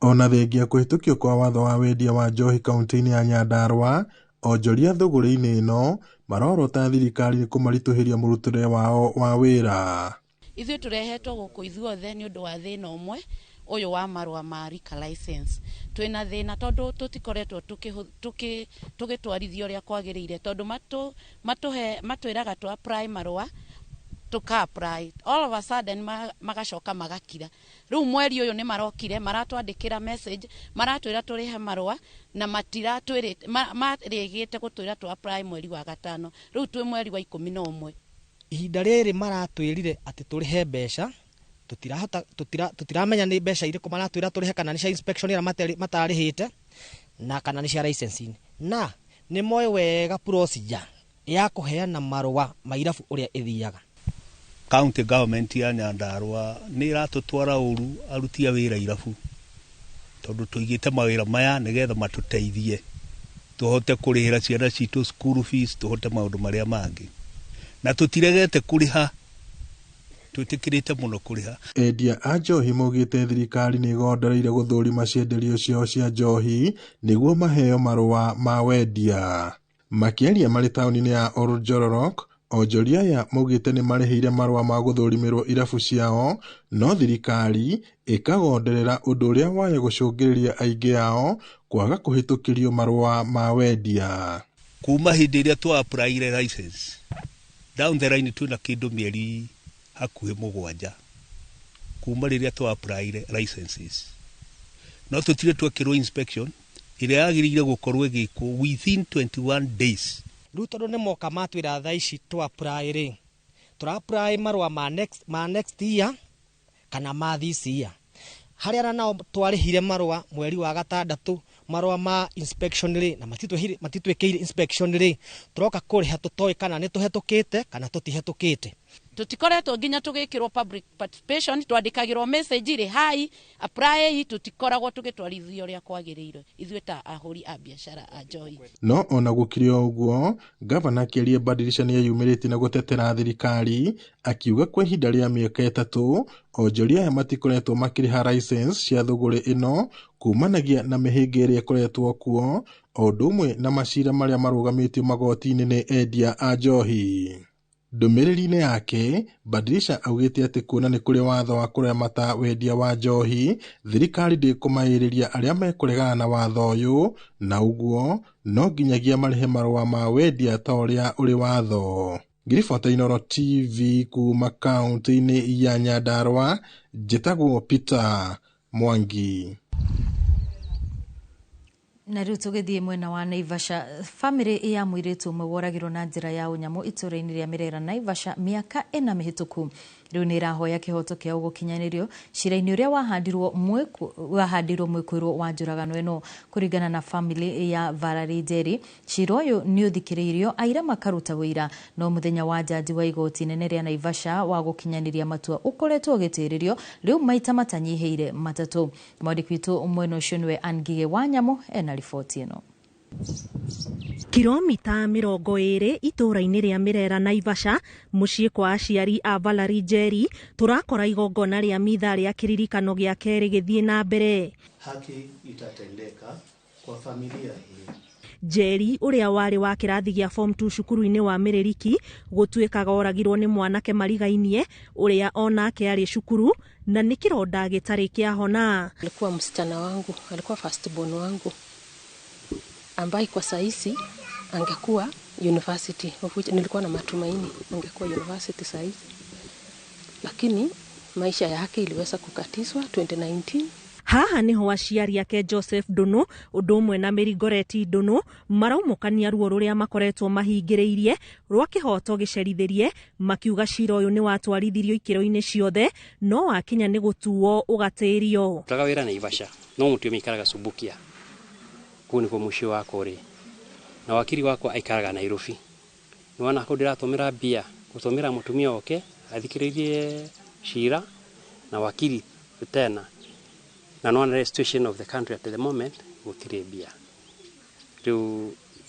Ona thengia kũhĩtũkio kwa watho wa wendia wa njohi kaunti-inĩ ya Nyandarua, onjoria thũgũrĩ-inĩ ĩno marorota thirikari nĩ kũmaritũhĩria mũrutĩre wao wa wĩra. Ithuĩ tũrehetwo gũkũ ithuothe nĩ ũndũ wa thĩna ũmwe ũyũ wa marũa ma liquor license. Twĩna thĩna tondũ tũtikoretwo tũgĩtwarithio ũrĩa kwagĩrĩire tondũ matwĩraga twa apply marũa tuka-apply, all of a sudden magacoka magakira. Rĩu mweri ũyũ nĩ marokire maratwandĩkĩra message maratwĩra tũrĩhe marũa na marĩgĩte gũtwĩra twa apply mweri wa gatano, rĩu twĩ mweri wa 11. Ihinda rĩrĩ maratwĩrire atĩ tũrĩhe mbeca, tũtiramenya nĩ mbeca irĩkũ maratwĩra tũrĩhe, kana nĩ cia inspection ĩrĩa matarĩhĩte na kana nĩ cia licensing. Na nĩ moe wega procedure ya kũheana marũa ma irabu ũrĩa ĩthiaga. County government ya Nyandarua nĩ iratũtwara ũru aruti a wĩra irabu, tondũ tũigĩte mawĩra maya nĩgetha matũteithie tũhote kũrĩhĩra ciana citũ school fees, tũhote maũndũ marĩa mangĩ, na tũtiregete kũrĩha, twĩtĩkĩrĩte mũno kũrĩha. Endia a njohi maugĩte thirikari nĩ igondereire gũthũrima cienderio ciao cia njohi nĩguo maheo marũa ma wendia. Makĩaria marĩ taũni-inĩ ya Oljororok, onjoria aya maugĩte nĩ marĩhĩire marũa ma gũthũrimĩrwo irabu ciao, no thirikari ĩkagonderera ũndũ ũrĩa waya gũcũngĩrĩria aingĩ ao kwaga kũhĩtũkĩrio marũa ma wendia. Kuma hĩndĩ ĩrĩa twa-applyire license down the line twĩna kĩndũ mĩeri hakuhĩ 7 kuma rĩrĩa twa-applyire licenses, no tũtirĩ twekĩrwo inspection ĩrĩa yagĩrĩire gũkorwo ĩgĩkwo within 21 days. Rĩu tondũ nĩ moka matwĩra thaa ici twa-apply rĩ, tũra-apply marũa ma next year kana ma this year. Harĩa nao twarĩhire marũa mweri wa 6 marũa ma inspection rĩ, na matitwĩkĩire inspection rĩ, tũroka kũrĩha tũtoĩ kana nĩ tũhetũkĩte kana tũtihetũkĩte. Tutikoretwo nginya tugĩkĩrwo public participation, twandĩkagĩrwo message rĩ hai apply, tutikoragwo tũgĩtwarithio ũrĩa kwagĩrĩire ithuĩ ta ahũri a biacara a njohi. No ona gũkĩrĩ ũguo, gavana Kĩria Badilisha nĩ eyumĩrĩtie na gũtetera thirikari, akiuga kwa ihinda rĩa mĩaka 3 onjoria aya matikoretwo makĩrĩha license cia thũgũrĩ ĩno kumanagia na mĩhĩnga ĩrĩa ĩkoretwo kuo, o ũndũ ũmwe na macira marĩa marũgamĩtio magoti-inĩ nĩ endia a njohi. Ndũmĩrĩri-inĩ yake, Badilisha augĩte atĩ kuona nĩ kũrĩ watho wa kũramata wendia wa njohi, thirikari ndĩkũmaĩrĩria arĩa mekũregana na watho ũyũ, na ũguo no nginyagia marĩhe marũa ma wendia ta ũrĩa ũrĩ watho. Ngiribota Inooro TV kuma kaunti-inĩ ya Nyandarua, njĩtagwo Peter Mwangi. Na riu tugithie mwena wa Naivasha, family ya muiritu umwe woragirwo na njira ya unyamu ituraini ria Mirera Naivasha miaka 4 mihituku. Riu ni irahoya kihoto kiao gukinyanirio ciraini uria wahandirwo mwikuirwo wa njuragano eno. Kuringana na family ya Valerie Njeri, cira uyu ni uthikiriirio aira makaruta wira, no muthenya wa jaji wa igoti nene ria Naivasha wa gukinyaniria matua ukoretwo gitiririo riu maita matanyiheire matatu. Mwandiki witu mwena ucio niwe Angige Wanyamu ena riboti ino. Kilomita 20 ituraini ria Mirera Naivasha, mucii kwa aciari a Valerie Njeri, turakora igongona ria mitha ria kiririkano gia keri githie na mbere. Haki itatendeka kwa familia hii. Njeri uria wari wa kirathi gia form 2 cukuru-ini wa Miririki gutuikaga oragirwo ni mwanake marigainie uria onake ari cukuru na ni kironda gitari kia hona. Alikuwa msichana wangu, alikuwa first born wangu, ambaye kwa saisi angekuwa university, nilikuwa na matumaini angekuwa university saisi, lakini maisha yake iliweza kukatiswa 2019. Haha niho aciari ake Joseph Dono undu umwe na Mirigoreti Dono maraumukania ruo ruria makoretwo mahingiriirie rwa kihoto gicerithirie, makiuga cira uyu ni watwarithirio ikiro-ini ciothe no wakinya ni gutuo ugatirio. Turaga wira Naivasha no mutio mikaraga Subukia kuni kwa mushi wako ri na wakiri wako aikaraga Nairobi. Niwana ko ndiratumira bia gutumira mutumia oke athikiririe cira na wakiri tena na no the situation of the country at the moment gutire bia.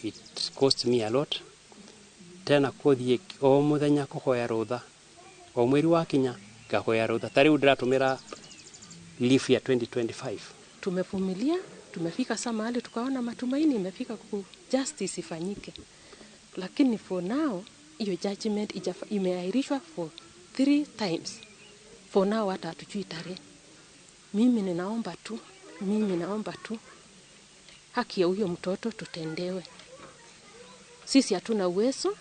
It cost me a lot. Tena kuthie o muthenya kuhoya rutha o mweri wa kinya ngahoya rutha tari ndiratumira leave ya 2025. Tumevumilia, tumefika saa mahali tukaona matumaini imefika ku justice ifanyike, lakini for now hiyo judgment imeahirishwa for 3 times. For now hata hatujui tarehe. Mimi ninaomba tu haki ya huyo mtoto tutendewe. Sisi hatuna uwezo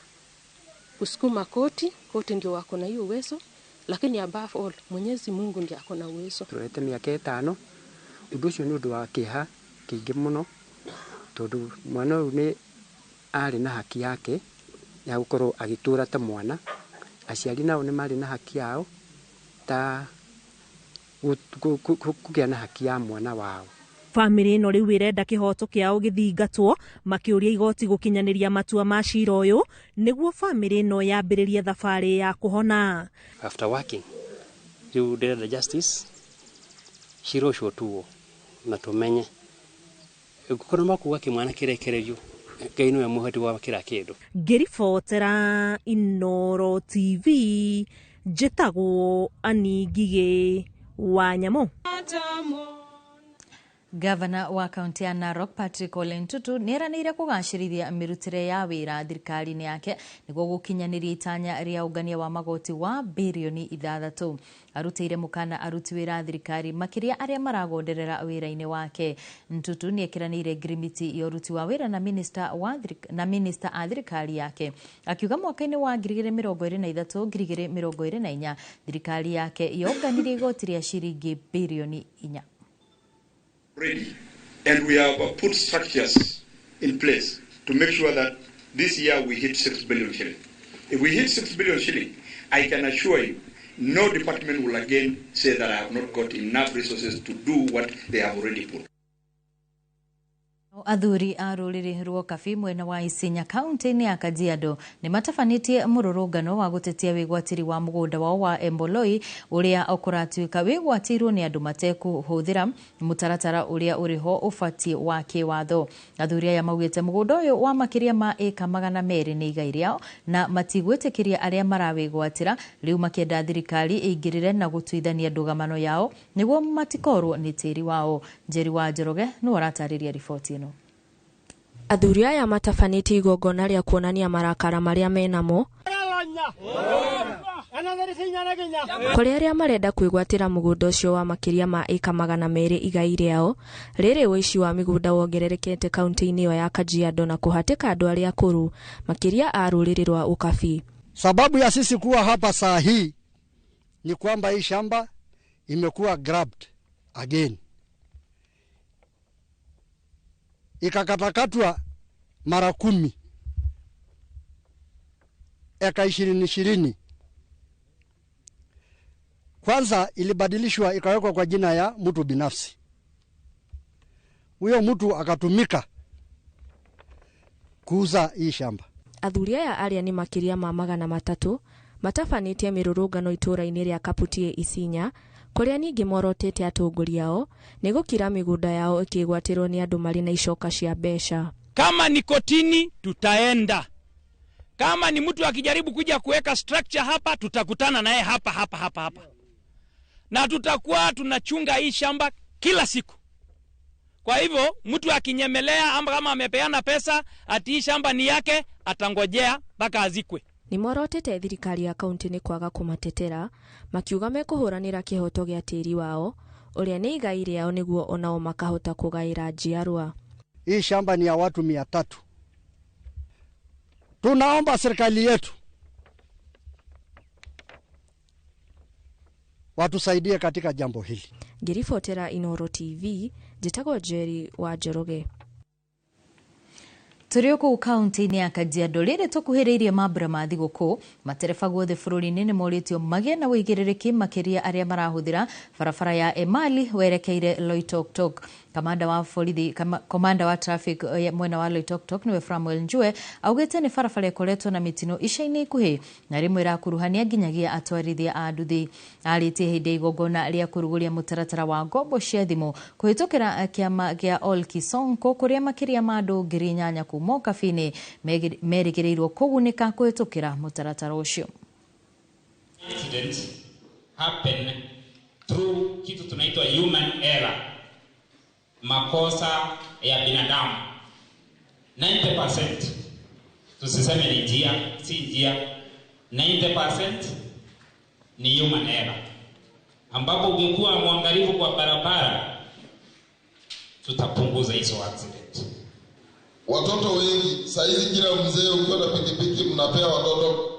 kusukuma koti ndio wako na hiyo uwezo, lakini above all Mwenyezi Mungu ndiye ako na uwezo. Turete miaka 5 undu ucio ni undu wa kiha kingi muno, tondu mwana uyu ni ari na haki yake ya gukorwo agitura ta mwana, aciari nao ni mari na haki yao ta kugia na haki ya mwana wao. Family no riu irenda kihoto kiao githingatwo, makiuria igoti gukinyaniria matua ma cira uyu niguo family no yambiririe thabari ya kuhona. After working you did the justice cira ucio tuo na tumenye gukorwo makuga kimwana kirekererio Ngai niwe muhoti wa kira kindu. Ngiribotera Inoro TV, njitagwo Aningige Wanyamu. Gavana wa kaunti ya Narok Patrick Ole Ntutu neranire kugacirithia mirutire ya wira thirikari-ini yake niguo gukinyaniria itanya ria ungania wa magoti wa bilioni 6. Arutire mukana aruti wira thirikari makiria aria maragonderera wira-ini wake. Ntutu niekiranire grimiti ya uruti wa wira na minister a thirikari yake, akiuga mwaka-ini wa 2023 2024 thirikari yake yonganirie igoti ria ciringi bilioni 4. Ready, and we have put structures in place to make sure that this year we hit 6 billion shilling. If we hit 6 billion shilling, I can assure you, no department will again say that I have not got enough resources to do what they have already put. Athuri a ruriri rwa Kabi mwena wa Isinya kaunti-ini ya Kajiado ni matafanitie mururungano wa gutetia wigwatiri wa mugunda wao wa Emboloi uria ukuratuika wigwatirwo ni andu matekuhuthira mutaratara uria uriho ufati wa kiwatho. Athuri aya maugite mugunda uyu wa makiria ma eka 200 ni igai riao na matigwitikiria aria marawigwatira, riu makienda thirikari ingirire na gutuithania ndugamano yao niguo matikorwo ni tiri wao. Njeri wa Njoroge no aratariria riboti ino. Athuri aya matafanĩtie igongona rĩa kuonania marakara marĩa menamo kũrĩa arĩa marenda kwĩgwatĩra mũgũnda ũcio wa makĩria ma eka 200 igai rĩao. Rĩrĩ ũici wa mĩgũnda wongererekete kaunti-inĩ ĩyo ya Kajiado na kũhatĩka andũ arĩa akũrũ makĩria a rũrĩrĩ rwa Ukabi. Sababu ya sisi kuwa hapa saa hii ni kwamba hii shamba imekuwa grabbed again. ikakatakatwa mara 10, eka 20. Kwanza ilibadilishwa ikawekwa kwa jina ya mtu binafsi. Huyo mtu akatumika kuuza hii shamba. Athuria ya aria ni makiria ma 300 matafanitie mirurungano itura-ini ria Kaputie Isinya, kuria ningi morotete atongori yao ni gukira migunda yao ikigwatirwo ni andu mari na icoka cia mbeca. Kama ni kotini tutaenda. Kama ni mtu akijaribu kuja kuweka structure hapa, tutakutana naye hapa. Na tutakuwa tunachunga hii shamba kila siku. Kwa hivyo mtu akinyemelea ama kama amepeana pesa ati hii shamba ni yake, atangojea mpaka azikwe. Ni morotete thirikari ya kaunti ni kwaga kumatetera, makiuga mekuhuranira kihoto gia tiri wao uria ni igai riao niguo onao makahota kugaira njiarwa. Hii shamba ni ya watu 300. Tunaomba serikali yetu watusaidie katika jambo hili. Ngiribotera Inooro TV, njitagwo Jerry wa Njoroge. Turioko kaunti-ini ya Kajiado riri tukuhiriirie mambura ma thiguku, matereba guothe bururi-ini ni moritio magie na wigirирiki makiria aria marahuthira barabara ya Emali werekeire Loitoktok. Komanda wa traffic mwena wa Loitoktok niwe Samuel Njue augite ni barabara ikoretwo na mitino ica-ini ikuhi na rimwe irakuruhania nginyagia atwarithia a nduthi. Aritie hindi igongona ria kuruguria mutaratara wa ngombo cia thimu kuhitukira kiama gia All Kisonko kuria makiria ma andu 8,000 kuma kabini merigirirwo kugunika kuhitukira mutaratara ucio. Accidents happen through kitu tunaitwa human error, makosa ya binadamu. 90% tusiseme ni njia, si njia, 90% ni human error, ambapo ungekuwa mwangalifu kwa barabara tutapunguza hizo accident. Watoto wengi saizi, kila mzee ukiwa na pikipiki mnapea watoto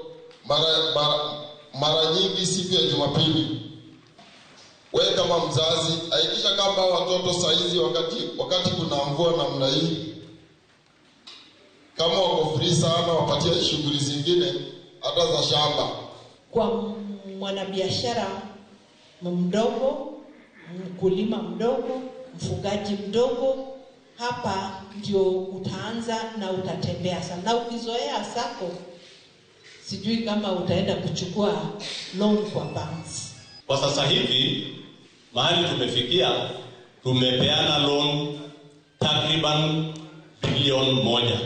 mara nyingi siku ya Jumapili. Wewe kama mzazi hakikisha kama watoto saizi wakati kuna mvua namna hii, kama wako free sana, wapatie shughuli zingine hata za shamba. Kwa mwanabiashara mdogo, mkulima mdogo, mfugaji mdogo, hapa ndio utaanza na utatembea sana. Na ukizoea sako, sijui kama utaenda kuchukua loan kwa banks. Kwa sasa hivi mahali tumefikia, tumepeana loan takriban bilioni 1.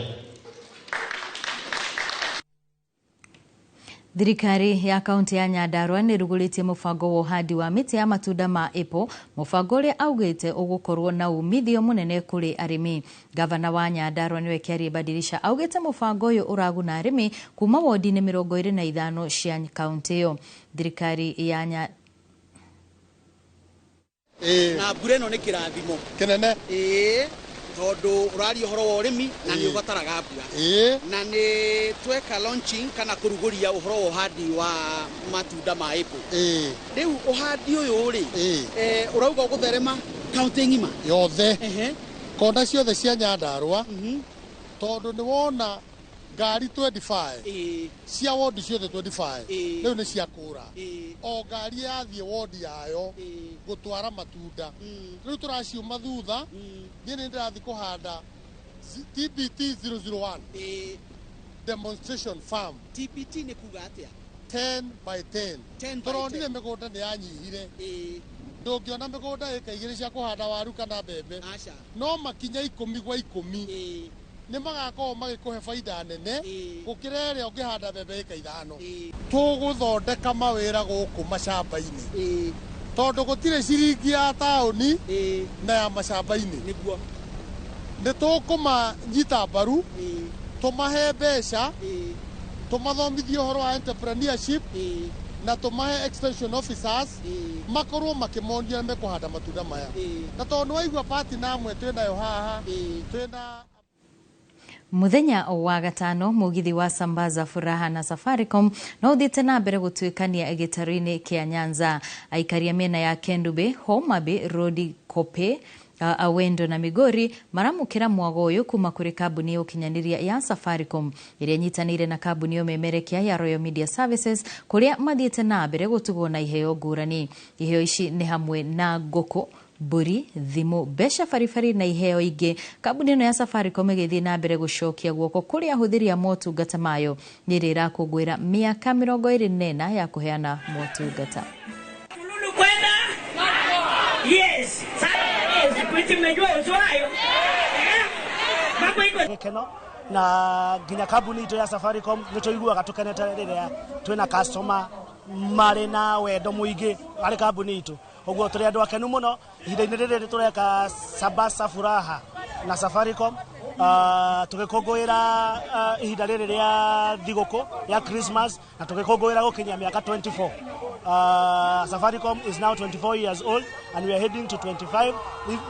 Thirikari ya kaunti ya Nyandarua ni ruguritie mubango wa uhandi wa miti ya matunda ma apple, mubango uria augite ugukorwo na umithio munene kuri arimi. Gavana wa Nyandarua niwe Kiarie Badirisha augite mubango uyu uraguna arimi kuma wodi-ini 25 cia kaunti iyo. Thirikari ya na mbura ĩno nĩ kĩrathimo kĩnene tondu urari uhoro wa urimi na ni ubataraga mbura na ni tweka launching kana kuruguria uhoro wa uhandi wa matunda ma apple riu uhandi uyu ri urauga gutherema kaunti ngima yothe kona ciothe cia Nyandarua tondu ni wona ngari 25 cia wodi ciothe 25 riu ni cia kura o ngari yathie wodi yayo gutwara matunda riu turaciuma thutha ni ndirathi kuhanda TPT 001 demonstration farm. TPT ni kuga atia 10 by 10 turondire migunda ni yanyihire ndungiona migunda eka 2 cia kuhanda waru kana mbembe no makinya 10 gwa 10 ni magakorwo magikuhe faida nene gukira ria ungihanda mbembe eka 5 tuguthondeka mawira guku mashamba-ini tondu gutire ciringi ya tauni na ya mashamba-ini niguo ni tukuma nyita mbaru tumahe mbeca tumathomithie uhoro wa entrepreneurship na tumahe extension officers makorwo makimonia mekuhanda matunda maya na tondu waigua party namwe twinayo haha twina Muthenya wa gatano mugithi wa Sambaza Furaha na Safaricom no uthite na mbere gutwikania gitaru-ini kia Nyanza. Aikaria mena ya Kendube, Homa Bay, Rodi Kope, Awendo na Migori maramukira mwago uyu kuma kuri kambuni ya ukinyaniria ya Safaricom iria nyitanire na kambuni yo memerekia ya Royal Media Services kuria mathiete na mbere gutugwo na iheo ngurani. Iheo ici ni hamwe na ngoko, mburi, thimu, besha farifari na iheo ingi. Kambuni ino ya Safaricom igithii na mbere gucokia guoko kuri ahuthiri a motungata mayo niri irakungwira miaka 24 ya kuheana motungata. Yes. Na ginya kambuni ito ya Safaricom nito iguaga tukenete riria twina customer mari na wendo muingi ari kambuni ito. Oguo turi andu akenu muno ihinda-ini riri tureka Sabasa Furaha na Safaricom tugikungwira ihinda riri ria thiguku ya Christmas na tugikungwira gukinyia miaka 24. Safaricom is now 24 years old and we are heading to 25,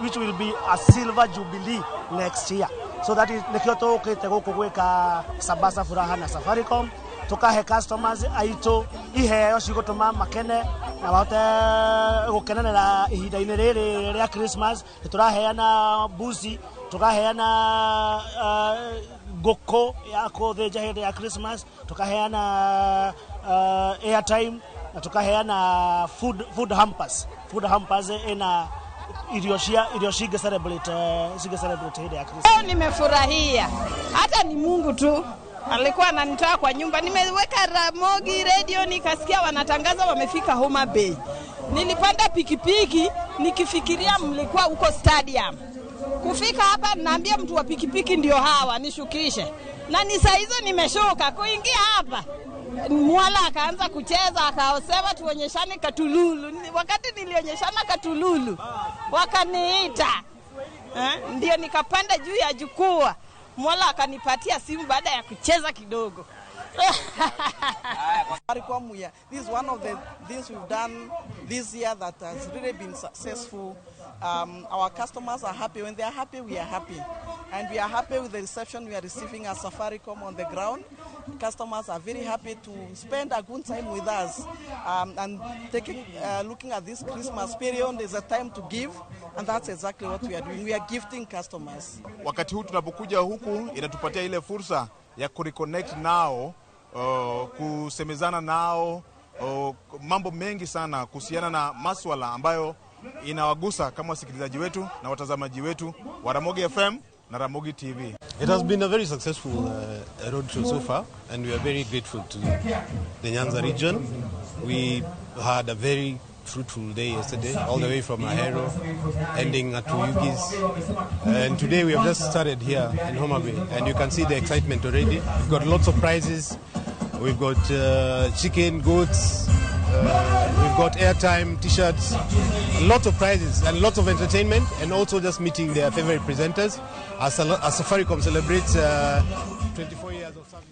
which will be a silver jubilee next year. So that is nikio tukite guku gwika Sabasa Furaha na Safaricom tukahe customers aito iheo cigutuma makene na bahote gukenanira ihinda-ini riri ria Christmas. Turaheana buzi, tukaheana ngoko ya kuthinja hindi ya Christmas, tukaheana airtime na tukaheana food hampers ina irio shige celebrate hili ya Christmas. Nimefurahia, hata ni Mungu tu alikuwa ananitoa kwa nyumba. Nimeweka Ramogi radio nikasikia wanatangaza wamefika Homa Bay. Nilipanda pikipiki nikifikiria mlikuwa huko stadium. Kufika hapa naambia mtu wa pikipiki ndio hawa nishukishe. Na ni saa hizo nimeshuka kuingia hapa. Mwala akaanza kucheza akaosema tuonyeshane katululu. Wakati nilionyeshana katululu wakaniita. Ndio nikapanda juu ya jukwaa. Mwala akanipatia simu baada ya kucheza kidogo. This is one of the things we've done this year that has really been successful. Our customers are happy. When they are happy, we are happy. And we are happy with the reception we are receiving at Safaricom on the ground. Customers are very happy to spend a good time with us. And looking at this Christmas period is a time to give. And that's exactly what we are doing. We are gifting customers. Wakati huu tunapokuja huku inatupatia ile fursa ya kureconnect nao, kusemezana nao, mambo mengi sana kuhusiana na masuala ambayo inawagusa kama wasikilizaji wetu na watazamaji wetu wa Ramogi FM na Ramogi TV. It has been a very successful road show so far, and we are very grateful to the Nyanza region. We had a very fruitful day yesterday, all the way from Ahero, ending at Tuyugis. And today we have just started here in Homa Bay, and you can see the excitement already. We've got lots of prizes. We've got chicken, goats, we've got airtime, t-shirts, lots of prizes and lots of entertainment, and also just meeting their favorite presenters as Safaricom celebrates 24 years of service.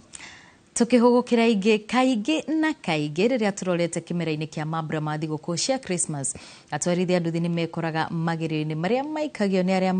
Tukihugukira ingi kaingi na kaingi riria turorete kimera-ini kia mambura ma thiguku cia Christmas, atwarithia nduthi ni mekoraga magiriro-ini maria maikagio ni aria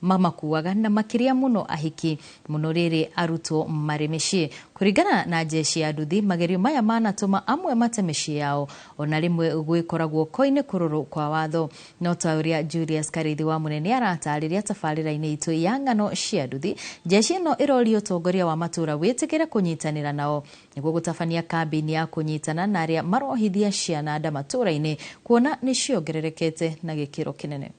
mamakuaga na makiria muno ahiki muno riri arutwo mari micii. Kuringana na jeshi ya nduthi, magerio maya manatuma amwe mate micii yao ona rimwe gwikoragwo koine kururu kwa watho. No ta uria Julius Karithi wa Munene aratariria tabarira-ini itu ya ng'ano cia nduthi, jeshi no irorio utongoria wa matura witikire kunyitanira nao niguo gutafania kambini ya kunyitana na aria marohithia ciana nda matura-ini kuona ni ciongererekete na gikiro kinene.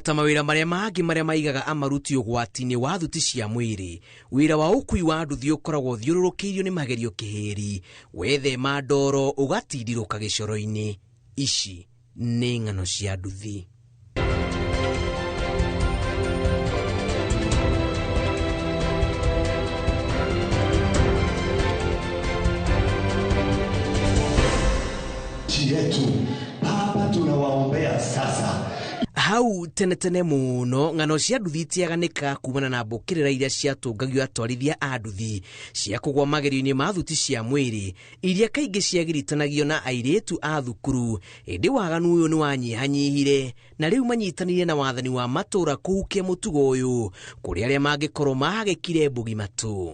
Ta mawira maria mangi maria maigaga amaruti ugwati-ini wa thuti cia mwiri, wira wa ukui wa nduthi ukoragwo thiururukiirio ni magerio kiheri, wethema ndoro ugatindiruka gicoro-ini. Ici ni ng'ano cia nduthi. Yetu Baba, tunawaombea sasa. Hau tene muno ng'ano cia nduthi tiaganika kumana na mbukirira iria ciatungagio atwarithia a nduthi cia kugwa magerio-ini ma thuti cia mwiri iria kaingi ciagiritanagio na airitu a thukuru. Indi waganu uyu ni wanyihanyihire na riu manyitanire na wathani wa matura kuhukia mutugo uyu kuri aria mangikorwo mahagekire mbugi matu.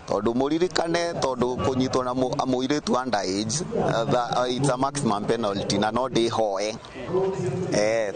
tondu muririkane tondu kunyitwo na muiritu underage it's a maximum penalty na no ndi hoe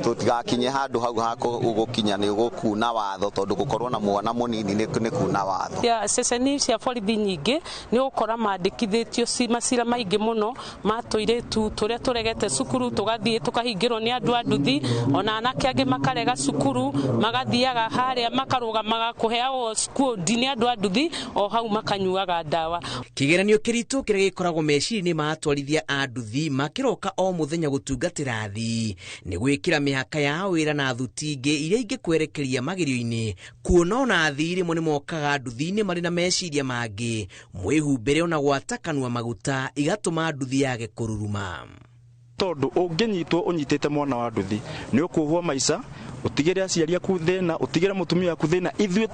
tutigakinye handu hau hako ugukinya ni ugukuna watho tondu gukorwo na mwana munini ni kuna watho ya ceceni cia borithi nyingi ni ukora mandikithitio macira maingi muno matuiretu turia turegete cukuru tugathie tukahingirwo ni andu anduthi ona anake angi makarega cukuru magathiaga haria makarugamaga kuheagwo school ni andu anduthi o hau makanyuaga ndawa. Kigeranio kiritu kiria gikoragwo meciria-ini ma atwarithia a nduthi makiroka o muthenya gutungatira athii ni gwikira mihaka ya wira na thuti ingi iria ingikwerekeria magerio-ini kuona ona athii rimwe ni mokaga nduthi-ini mari na meciria mangi mwihumbire ona gwatakanua maguta igatuma nduthi yage kururuma tondu unginyitwo unyitite mwana wa nduthi ni ukuhwo maica utigire aciari aku thina utigire mutumia aku thina ithuĩ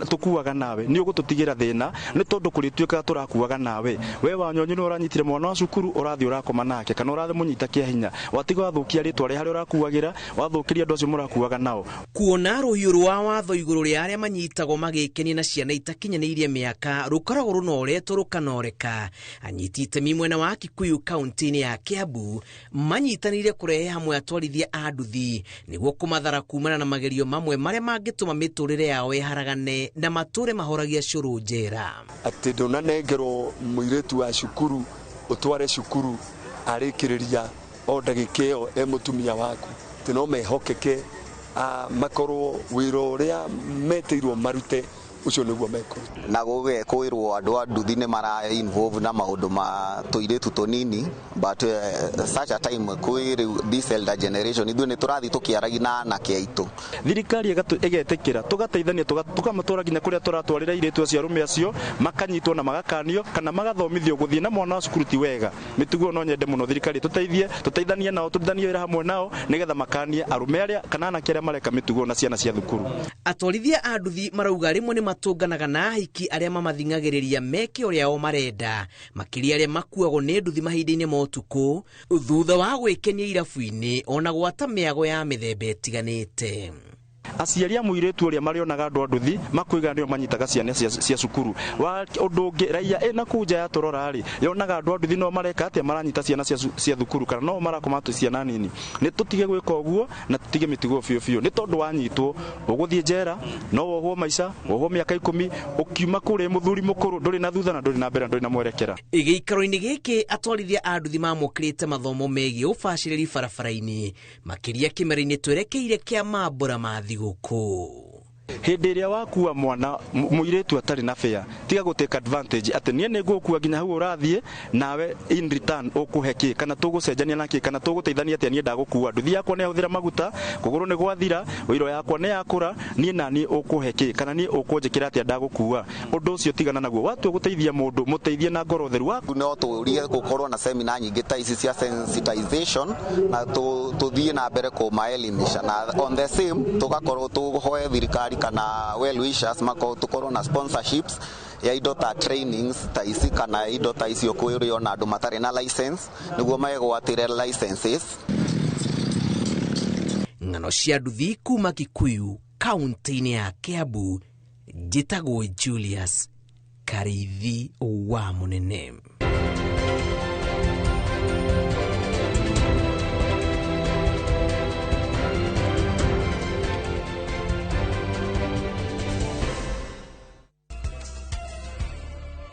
tukuaga nawe ni ugututigira thina ni tondu kurituika turakuaga nawe we wanyonyi no uranyitire mwana wa cukuru urathi urakoma nake kana urathi munyita kia hinya watiga wathukia ritwa ri hari urakuagira wathukiria andu acio murakuaga nao kuona ruhiu rwa watho iguru ria aria manyitagwo magikenia na ciana itakinyaniirie miaka rukoragwo runoretwo rukanoreka anyiti itemi mwena wa Kikuyu kaunti-ini ya Kiambu manyitanire kurehe hamwe atwarithia a nduthi niguo kumathara kumana na magerio mamwe maria mangituma miturire yao iharagane na mature mahoragia curu njera ati ndonanengerwo muiretu wa cukuru utware cukuru arikiriria o ndagika iyo mutumia waku tino mehokeke makorwo wira uria metirwo marute ucio niguo meko na gugekwirwo andu a nduthi ni mara involve na maundu ma tuiretu tunini but such a time kwiri this elder generation ithu ni turathi tukiaragi na anake aitu thirikari igetekira tugateithania tukamatora ginya kuria turatwarira iretu acio arume acio makanyitwo na magakanio kana magathomithio guthie na mwana wa cukuru ti wega mitugo no nyende muno thirikari tuteithanie nao tuthanie wira hamwe nao nigetha makanie arume aria kana anake aria mareka mitugo na ciana cia thukuru atwarithia a nduthi marauga rimwe ni matunganaga na ahiki aria mamathingagiriria meke uria o marenda makiria aria makuagwo ni nduthi mahinda-ini ma utuku thutha wa gwikenia irabu-ini ona gwata miago ya mithemba itiganite aciari a muiretu uria marionaga andu nduthi makuiga ndio manyitaga ciana cia cukuru wa undu ungi raia ena kuja ya torora ri yonaga andu nduthi no mareka atia maranyita ciana cia thukuru kana no marakoma tu ciana nini ni tutige gwika uguo na tutige mitigo biu ni tondu wanyitwo uguthie njera no wohwo maica wohwo miaka 10 ukiuma kuri muthuri mukuru nduri na thutha na nduri na mbere nduri na mwerekera igiikaro-ini giki atwarithia a nduthi mamukirite mathomo megie ubaciriri barabara-ini makiria kimera-ini twerekeire kia mambura ma thiguku hindi iria wakua mwana muiretu atari na fair tiga guteka advantage ati nie ningukua ginya hau urathie nawe in return ukuheki kana tugucenjania naki kana tuguteithania ati nie ndagukua nduthi yakwa ne huthira maguta kuguru ni gwathira wiro yakwa ne yakura nie nani ukuheki kana nie ukunjikira ati ndagukua undu ucio tigana naguo watu guteithia mundu muteithie na ngoro theru waku no tuurie gukorwo na seminar nyingi ta ici cia sensitization na tuthie na mbere ku maelimisha na on the same tugakorwo tuhoe thirikari kana well wishers mako tukorwo na sponsorships ya indo ta trainings ta ici kana indo ta icio kwirio na andu matari na license niguo megwatire licenses ng'ano cia nduthi kuma Kikuyu kaunti-ini ya Kiambu njitagwo Julius Karithi wa Munene.